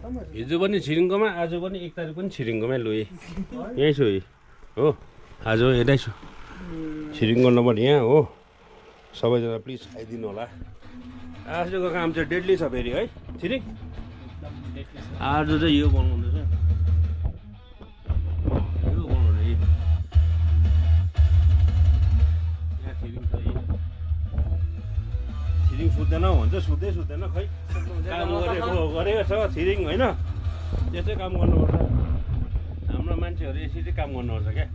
हिजो पनि छिरिङकोमा आज पनि 1 तारिक पनि छिरिङकोमै लु यहीँ छु हो आज यतै छु छिरिङको नम्बर यहाँ हो सबैजना प्लिज आइदिनु होला आजको काम चाहिँ डेडली छ फेरि है छिरिङ आज चाहिँ यो बनाउँदैछ यो बनाउने यहाँ छिरिङ छ छिरिङ सुत्दैन भन्छ सुत्दैन खै काम गरेको छ छिरिङ होइन त्यस्तै काम गर्नुपर्छ हाम्रो मान्छेहरू यसरी काम गर्नुपर्छ क्या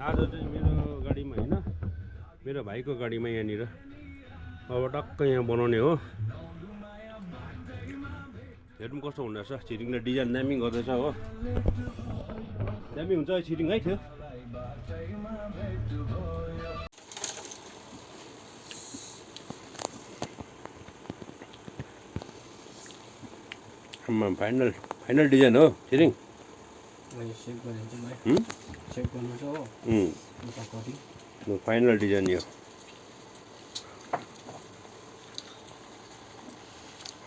आज चाहिँ मेरो गाडीमा होइन मेरो भाइको गाडीमा यहाँनिर अब टक्क यहाँ बनाउने हो हेर्नु कस्तो हुँदो रहेछ छिरिङले डिजाइन दामी गर्दैछ हो दामी हुन्छ छिरिङ है थियो फाइनल डिजाइन हो छिरिङ फाइनल डिजाइन यो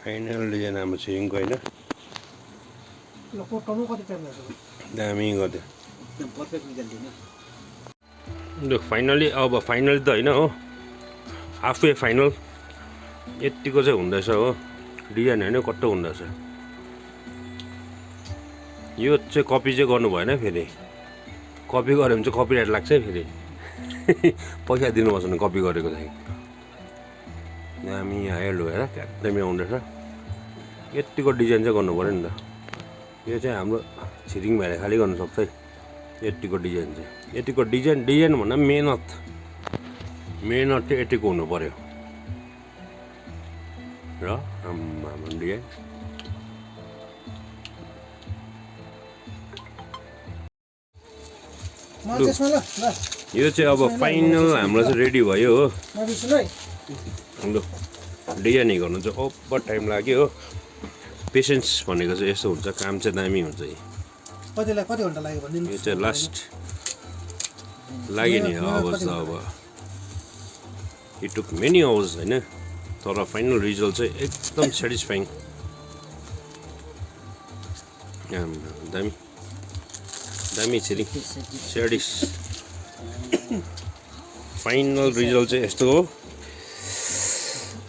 फाइनल डिजाइन हाम्रो छिरिङको होइन दामी गरिदियो लु फाइनली अब फाइनली त होइन हो हाफवे फाइनल यतिको चाहिँ हुँदैछ हो डिजाइन होइन कस्तो हुँदैछ यो चाहिँ कपी चाहिँ गर्नु भएन फेरि कपी गऱ्यो भने चाहिँ कपिराइट लाग्छ है फेरि पैसा दिनुपर्छ नि कपी गरेको चाहिँ दामी आयो लु हेर क्या दामी आउँदैछ यतिको डिजाइन चाहिँ गर्नु पऱ्यो नि त यो चाहिँ हाम्रो छिरिङ भएर खालि गर्नु सक्छ है यतिको डिजाइन चाहिँ यतिको डिजाइन भन्दा मेहनत चाहिँ यतिको हुनु पऱ्यो र हाम्रो डिजाइन यो चाहिँ अब फाइनल हाम्रो चाहिँ रेडी भयो हो लु डिजाइन गर्नु चाहिँ ओभर टाइम लाग्यो हो पेसेन्स भनेको चाहिँ यस्तो हुन्छ काम चाहिँ दामी हुन्छ कति घन्टा लाग्यो भन्दिनु यो चाहिँ लास्ट लाग्यो नि अब इट टुक मेनी आवर्स होइन तर फाइनल रिजल्ट चाहिँ एकदम सेटिस्फाइङ दामी छिरिङ स्याडिस फाइनल रिजल्ट चाहिँ यस्तो हो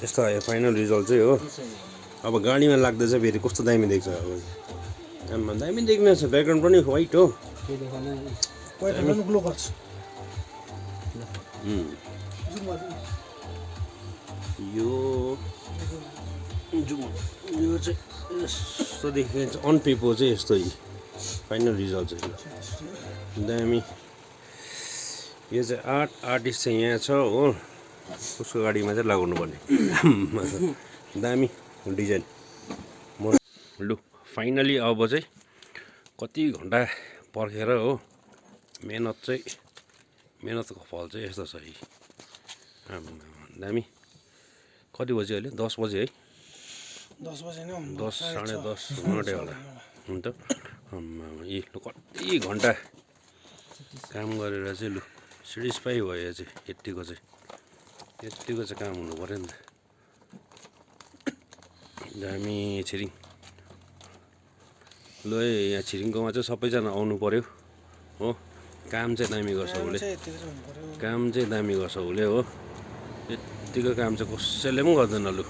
यस्तो आयो फाइनल रिजल्ट चाहिँ हो अब गाडीमा लाग्दैछ फेरि कस्तो दामी देख्छ अब आमा दामी देख्ने छ ब्याकग्राउन्ड पनि वाइट हो यो चाहिँ यस्तो देखिन्छ अन पेपर चाहिँ यस्तो फाइनल रिजल्ट चाहिँ दामी यो चाहिँ आर्टिस्ट चाहिँ यहाँ छ हो उसको गाडीमा चाहिँ लगाउनु पर्ने दामी डिजाइन लु फाइनली अब चाहिँ कति घन्टा पर्खेर हो मेहनतको फल चाहिँ यस्तो छ दामी कति बजी अहिले 10 बजी है 10 बजे नै 10 साढे 10 घन्टै होला हुन्छ यी लु कति घन्टा काम गरेर चाहिँ लु सेटिस्फाई भयो चाहिँ यतिको चाहिँ काम हुनु पऱ्यो नि त दामी छिरिङ लु है यहाँ छिरिङकोमा चाहिँ सबैजना आउनु पऱ्यो हो काम चाहिँ दामी गर्छ उसले हो यतिको काम चाहिँ कसैले पनि गर्दैन लु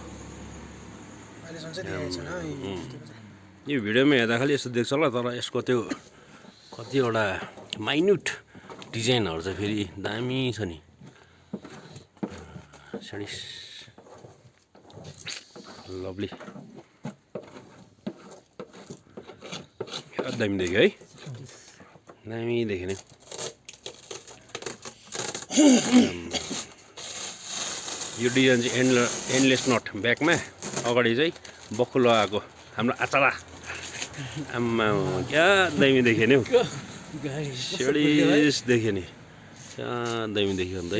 यो भिडियोमा हेर्दा खालि यस्तो देख्छ होला तर यसको त्यो कतिवटा माइन्युट डिजाइनहरू चाहिँ फेरि दामी छ नि सेडिस लभली दामी देख्यो है दामी देख्यो नि यो डिजाइन चाहिँ एन्डलेस नट ब्याकमा अगाडि चाहिँ बक्खु लगाएको हाम्रो आचारा आम्मा क्या दामी देख्यो नि हौ सेडिस देख्यो नि क्या दामी देख्यो अन्त